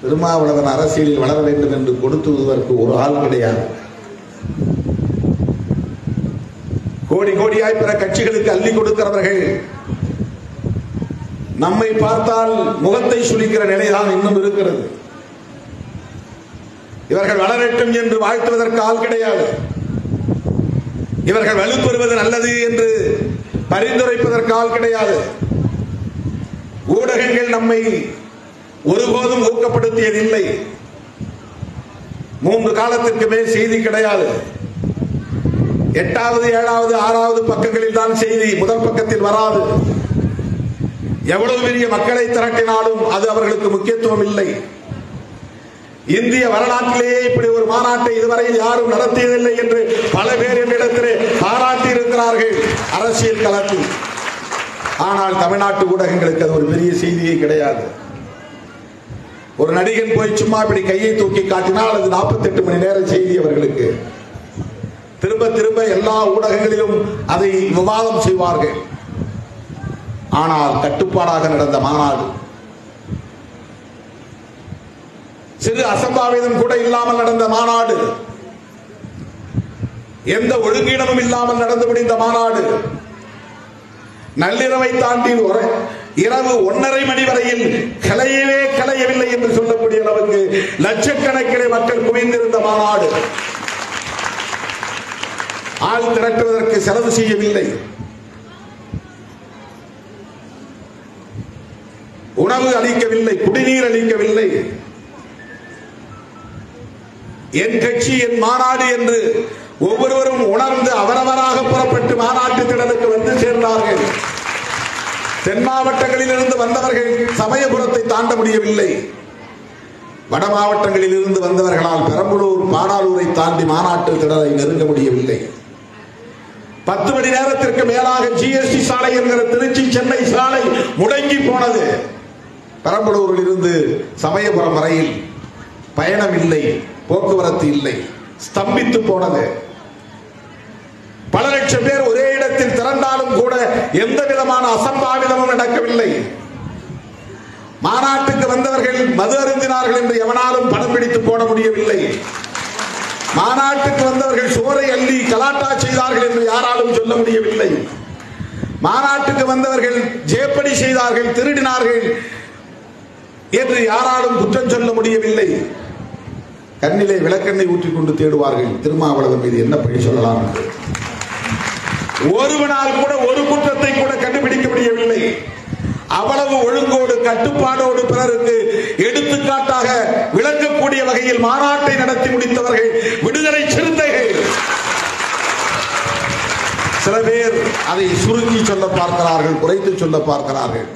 திருமாவளவன் அரசியலில் வளர வேண்டும் என்று கொடுத்துவதற்கு ஒரு ஆள் கிடையாது. கோடி கோடியாய் பிற கட்சிகளுக்கு அள்ளி கொடுக்கிறவர்கள் நம்மை பார்த்தால் முகத்தை சுளிக்கிற நிலைதான் இன்னும் இருக்கிறது. இவர்கள் வளரட்டும் என்று வாழ்த்துவதற்கு ஆள் கிடையாது. இவர்கள் வலுப்பெறுவது நல்லது என்று பரிந்துரைப்பதற்கு ஆள் கிடையாது. ஊடகங்கள் நம்மை ஒருபோதும் ஊக்கப்படுத்தியதில்லை. 3 காலத்திற்கு மேல் செய்தி கிடையாது. 8வது 7வது 6வது பக்கங்களில் தான் செய்தி, முதல் பக்கத்தில் வராது. எவ்வளவு பெரிய மக்களை திரட்டினாலும் அது அவர்களுக்கு முக்கியத்துவம் இல்லை. இந்திய வரலாற்றிலேயே இப்படி ஒரு மாநாட்டை இதுவரையில் யாரும் நடத்தியதில்லை என்று பல பேர் என்னிடத்திலே பாராட்டி இருக்கிறார்கள் அரசியல் களத்தில். ஆனால் தமிழ்நாட்டு ஊடகங்களுக்கு அது ஒரு பெரிய செய்தியே கிடையாது. ஒரு நடிகன் போய் சும்மா இப்படி கையை தூக்கி காட்டினால் அது 48 மணி நேர செய்தி அவர்களுக்கு. திரும்ப திரும்ப எல்லா ஊடகங்களிலும் அதை விவாதம் செய்வார்கள். ஆனால் கட்டுப்பாடாக நடந்த மாநாடு, சிறு அசம்பாவிதம் கூட இல்லாமல் நடந்த மாநாடு, எந்த ஒழுங்கீனமும் இல்லாமல் நடந்து முடிந்த மாநாடு, நள்ளிரவை தாண்டி இரவு 1:30 மணி வரையில் கலையவில்லை என்று சொல்லக்கூடிய அளவுக்கு லட்சக்கணக்கிலே மக்கள் குவிந்திருந்த மாநாடு. ஆள் திரட்டுவதற்கு செலவு செய்யவில்லை. உணவு அளிக்கவில்லை, குடிநீர் அளிக்கவில்லை. என் கட்சி என் மாநாடு என்று ஒவ்வொருவரும் உணர்ந்து அவரவராக புறப்பட்டு மாநாட்டு திடலுக்கு வந்து சேர்ந்தார்கள். தென் மாவட்டங்களில் இருந்து வந்தவர்கள் சமயபுரத்தை தாண்ட முடியவில்லை. வட மாவட்டங்களில் இருந்து வந்தவர்களால் பெரம்பலூர் பாடாலூரை தாண்டி மாநாட்டு திடலை நெருங்க முடியவில்லை. 10 மணி நேரத்திற்கு மேலாக ஜிஎஸ்டி சாலை என்கிற திருச்சி சென்னை சாலை முடங்கி போனது. பெரம்பலூரில் இருந்து சமயபுரம் வரையில் பயணம் இல்லை, போக்குவரத்து இல்லை, ஸ்தம்பித்து போனது. பல லட்சம் பேர் ஒரே இடத்தில் திரண்டாலும் கூட எந்த விதமான அசம்பாவிதமும் நடக்கவில்லை. மாநாட்டுக்கு வந்தவர்கள் மது அருந்தினார்கள் என்று எவனாலும் படம் பிடித்து போட முடியவில்லை. மாநாட்டுக்கு வந்தவர்கள் சோரை அள்ளி கலாட்டா செய்தார்கள் என்று யாராலும் சொல்ல முடியவில்லை. மாநாட்டுக்கு வந்தவர்கள் ஜேப்படி செய்தார்கள், திருடினார்கள் என்று யாராலும் குற்றம் சொல்ல முடியவில்லை. கண்ணிலே விளக்கெண்ணெய் ஊற்றிக்கொண்டு தேடுவார்கள் திருமாவளவன் மீது என்ன பழி சொல்லலாம். ஒருவனால் கூட ஒரு குற்றத்தை கூட கண்டுபிடிக்க முடியவில்லை. அவ்வளவு ஒழுங்கோடு கட்டுப்பாடோடு பிறருக்கு எடுத்துக்காட்டாக விளங்கக்கூடிய வகையில் மாநாட்டை நடத்தி முடித்தவர்கள் விடுதலை சிறுத்தைகள். சில பேர் அதை சுருக்கி சொல்ல பார்க்கிறார்கள், குறைத்து சொல்ல பார்க்கிறார்கள்.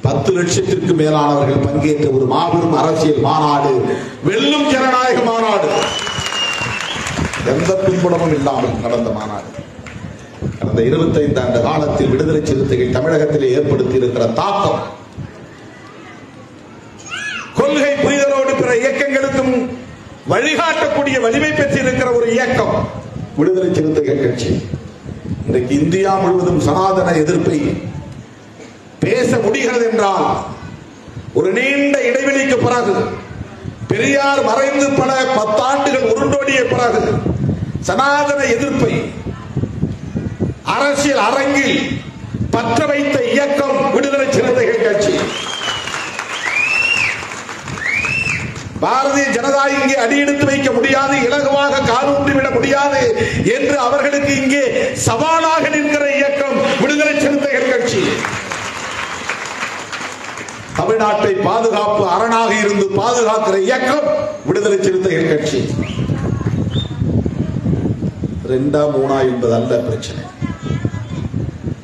10 லட்சத்திற்கு மேலானவர்கள் பங்கேற்ற ஒரு மாபெரும் அரசியல் மாநாடு, வெல்லும் ஜனநாயக மாநாடு, எந்த பின்புலமும் இல்லாமல் நடந்த மாநாடு. கடந்த 25 ஆண்டு காலத்தில் விடுதலை சிறுத்தைகள் தமிழகத்திலே ஏற்படுத்தி இருக்கிற தாக்கம், கொள்கை புரிதலோடு பிற இயக்கங்களுக்கும் வழிகாட்டக்கூடிய வலிமை பெற்றிருக்கிற ஒரு இயக்கம் விடுதலை சிறுத்தைகள் கட்சி. இன்றைக்கு இந்தியா முழுவதும் சனாதன எதிர்ப்பை பேச முடிகிறது என்றால் ஒரு நீண்ட இடைவெளிக்கு பிறகு, பெரியார் மறைந்து பல 10 ஆண்டுகள் உருண்டோடிய பிறகு சனாதன எதிர்ப்பை அரசியல் அரங்கில் பற்ற வைத்த இயக்கம் விடுதலை சிறுத்தைகள் கட்சி. பாரதிய ஜனதா இங்கே அடியெடுத்து வைக்க முடியாது, இலகுவாக காலூன்றிவிட முடியாது என்று அவர்களுக்கு இங்கே சவாலாக நிற்கிற இயக்கம் விடுதலை சிறுத்தைகள் கட்சி. தமிழ்நாட்டை பாதுகாப்பு அரணாக இருந்து பாதுகாக்கிற இயக்கம் விடுதலை சிறுத்தைகள் கட்சி. 2 3 என்பது அல்ல பிரச்சனை.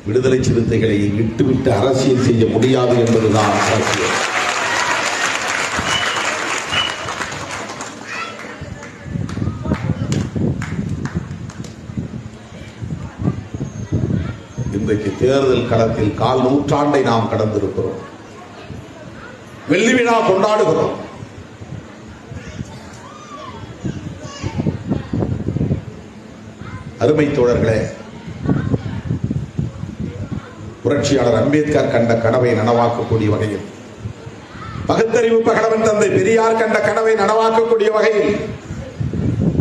விடுதலை சிறுத்தைகளை விட்டுவிட்டு அரசியல் செய்ய முடியாது என்பதுதான் அரசியல். இன்றைக்கு தேர்தல் களத்தில் 1/4 நூற்றாண்டை நாம் கடந்திருக்கிறோம். வெள்ளி விழா கொண்டாடுகிறோம். அருமை தோழர்களே, புரட்சியாளர் அம்பேத்கர் கண்ட கனவை நனவாக்கக்கூடிய வகையில் பகுத்தறிவு பகலவன் தந்தை பெரியார் கண்ட கனவை நனவாக்கக்கூடிய வகையில்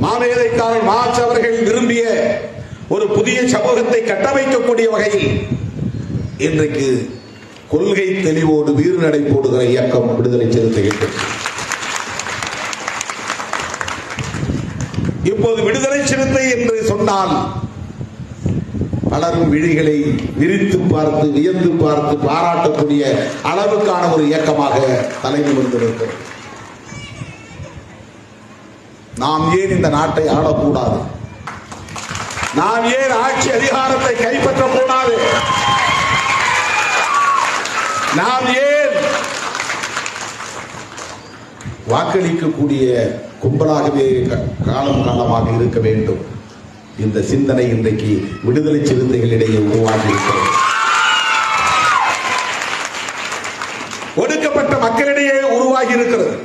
மாமேதைக்காரர் மார்க்ஸ் அவர்கள் விரும்பிய ஒரு புதிய சமூகத்தை கட்டமைக்கக்கூடிய வகையில் இன்றைக்கு கொள்கை தெளிவோடு வீறுநடை போடுகிற இயக்கம் விடுதலை சிறுத்தைகள். இப்போது விடுதலை சிறுத்தை என்று சொன்னால் பலரும் விழிகளை விரித்து பார்த்து வியந்து பார்த்து பாராட்டக்கூடிய அளவுக்கான ஒரு இயக்கமாக தலைநிமிர்ந்திருக்கிறது. நாம் ஏன் இந்த நாட்டை ஆளக்கூடாது? நாம் ஏன் ஆட்சி அதிகாரத்தை கைப்பற்றக்கூடாது? நாம் ஏன் வாக்களிக்கக்கூடிய கும்பலாகவே காலம் காலமாக இருக்க வேண்டும்? இந்த சிந்தனை இன்றைக்கு விடுதலை சிறுத்தைகளிடையே உருவாகி இருக்கிறது. ஒடுக்கப்பட்ட மக்களிடையே உருவாகி இருக்கிறது.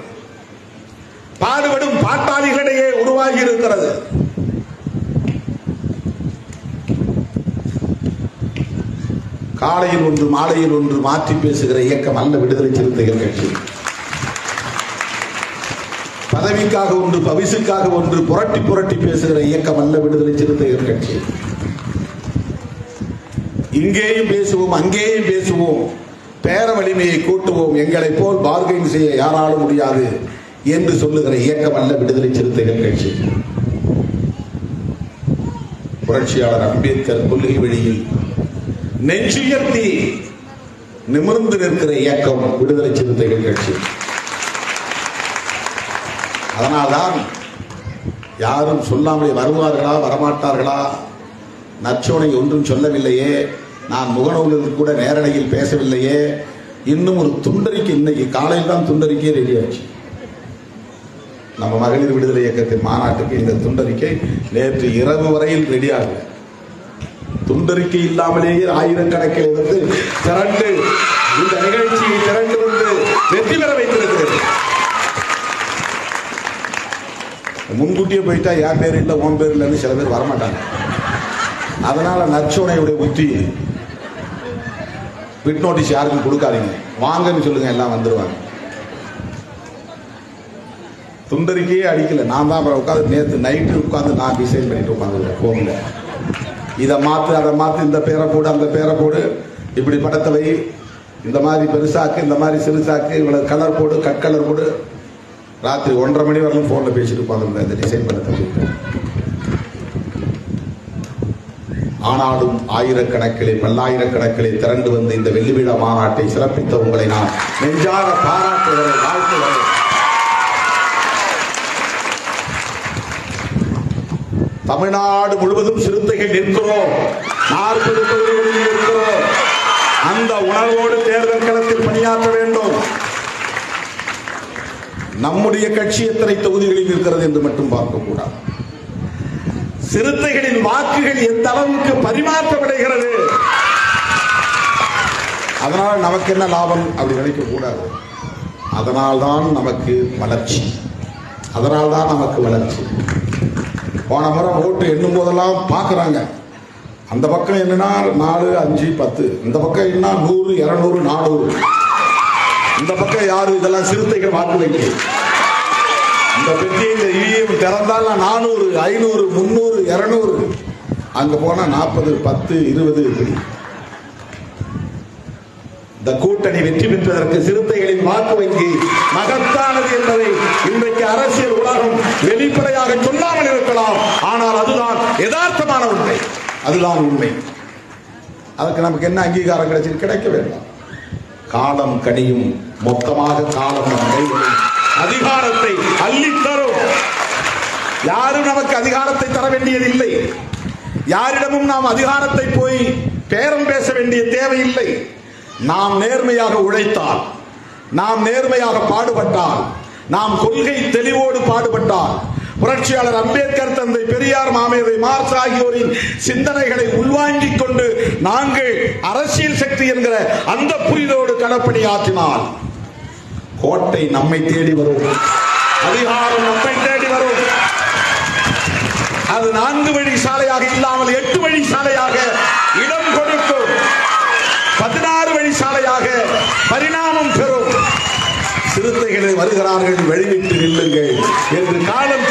பாடுபடும் பாட்டாளிகளிடையே உருவாகி இருக்கிறது. காலையில் ஒன்று மாலையில் ஒன்று மாற்றி பேசுகிற இயக்கம் அல்ல விடுதலை சிறுத்தைகள் கட்சி. பதவிக்காக ஒன்று பவிசுக்காக ஒன்று புரட்டி புரட்டி பேசுகிற இயக்கம் அல்ல விடுதலை சிறுத்தைகள் கட்சி. இங்கேயும் பேசுவோம், அங்கேயும் பேசுவோம், பேர வலிமையை கூட்டுவோம், எங்களை போல் பார்கெயின் செய்ய யாராலும் முடியாது என்று சொல்லுகிற இயக்கம் அல்ல விடுதலை சிறுத்தைகள் கட்சி. புரட்சியாளர் அம்பேத்கர் கொள்கை வழியில் நெஞ்சுயர்த்தி நிமிர்ந்து நிற்கிற இயக்கம் விடுதலை சிறுத்தைகள் கட்சி. அதனால்தான் யாரும் சொல்லாமலே வருவார்களா வரமாட்டார்களா, நச்சோனை ஒன்றும் சொல்லவில்லையே, நான் முகநூலில் கூட நேரடியில் பேசவில்லையே, இன்னும் ஒரு துண்டறிக்கை இன்னைக்கு காலையில் தான் துண்டறிக்கை ரெடி ஆச்சு. நம்ம மகளிர் விடுதலை இயக்கத்தின் மாநாட்டுக்கு இந்த துண்டறிக்கை நேற்று இரவு வரையில் ரெடி ஆகல. துண்டறிக்கை இல்லாமலேயே ஆயிரக்கணக்கில் வந்து திரண்டு இந்த நிகழ்ச்சியை திரண்டு வந்து வெற்றி பெற வைத்திருக்கிறது. முன்கூட்டியே போயிட்டா யார் பேர் இல்லை உன் பேர் இல்லைன்னு சில பேர் வரமாட்டாங்க. அதனால நற்சோனையுடைய உத்தி, பிட் நோட்டீஸ் யாருக்கும் கொடுக்காதீங்க, வாங்கன்னு சொல்லுங்க, எல்லாம் வந்துருவாங்க. துண்டறிக்கையே அடிக்கல, நான் தான் உட்காந்து நேற்று நைட்டு உட்காந்து நான் டிசைன் பண்ணிட்டு உட்காந்துருக்கேன் போன்ல. இதை மாற்று அதை மாற்று, இந்த பேரை போடு அந்த பேரை போடு, இப்படி படத்தை வை, இந்த மாதிரி பெருசாக்கு இந்த மாதிரி சிறுசாக்கு, இவ்வளவு கலர் போடு கட்கலர் போடு. ராத்திரி 1:30 மணி வரலும் போன்ல பேசிட்டு உட்காந்துருந்தேன் இந்த டிசைன் பண்ண. ஆனாலும் ஆயிரக்கணக்கிலே பல்லாயிரக்கணக்கிலே திரண்டு வந்து இந்த வெள்ளி விழா மாநாட்டை சிறப்பித்த உங்களை நான் நெஞ்சார பாராட்டுகிறேன், வாழ்த்துகிறேன். தமிழ்நாடு முழுவதும் சிறுத்தைகள் நிற்கிறோம், 40 தொகுதிகளில் இருக்கிறோம். அந்த உணர்வோடு தேர்தல் களத்தில் பணியாற்ற வேண்டும். நம்முடைய கட்சி எத்தனை தொகுதிகளில் இருக்கிறது என்று மட்டும் பார்க்கக்கூடாது. சிறுத்தைகளின் வாக்குகள் எந்த அளவுக்கு பரிமாற்றமடைகிறது, அதனால் நமக்கு என்ன லாபம் அப்படி நினைக்க கூடாது. அதனால்தான் நமக்கு வளர்ச்சி, அதனால்தான் நமக்கு வளர்ச்சி. போன முறை ஓட்டு எண்ணும் போதெல்லாம் பார்க்குறாங்க, அந்த பக்கம் என்னன்னா 4, 5, 10, இந்த பக்கம் என்ன 100, 200, 400, இந்த பக்கம் யாரு, இதெல்லாம் சிறுத்தைகள் வாக்கு வைக்க. இந்த பெட்டியை இவிஎம் திறந்தால் 400, 500, 300, 200, அங்க போனா 40, 10, 20 இப்படி. இந்த கூட்டணி வெற்றி பெற்றதற்கு சிறுத்தைகளின் வாக்கு வங்கி மகத்தானது என்பதை இன்றைக்கு அரசியல் உலகம் வெளிப்படையாக சொல்லாமல் இருக்கலாம். ஆனால் அதுதான் யதார்த்தமான உண்மை, அதுதான் உண்மை. அதுக்கு நமக்கு என்ன அங்கீகாரம் கிடைச்சது? கிடைக்க வேண்டாம். காலம் கனியும், மொத்தமாக காலம் அதிகாரத்தை அள்ளித்தரும். யாரும் நமக்கு அதிகாரத்தை தர வேண்டியதில்லை. யாரிடமும் நாம் அதிகாரத்தை போய் பேரம் பேச வேண்டிய தேவையில்லை. நாம் நேர்மையாக உழைத்தால், நாம் நேர்மையாக பாடுபட்டால், நாம் கொள்கை தெளிவோடு பாடுபட்டால், புரட்சியாளர் அம்பேத்கர், தந்தை பெரியார், மாமேதை மார்க்ஸ் ஆகியோரின் சிந்தனைகளை உள்வாங்கிக் கொண்டு நாங்கள் அரசியல் சக்தி என்கிற அந்த புரிதோடு களப்பணியாற்றினால் கோட்டை நம்மை தேடி வரும், அதிகாரம் நம்மை தேடி வரும். அது 4 வழி சாலையாக இல்லாமல் 8 வழி சாலையாக இடம் கொடுக்கும், 16 வழி சாலையாக பரிணாமம் பெறும். வருகிறார்கள், வழிவிட்டு நில்லுங்கள் என்று காலம்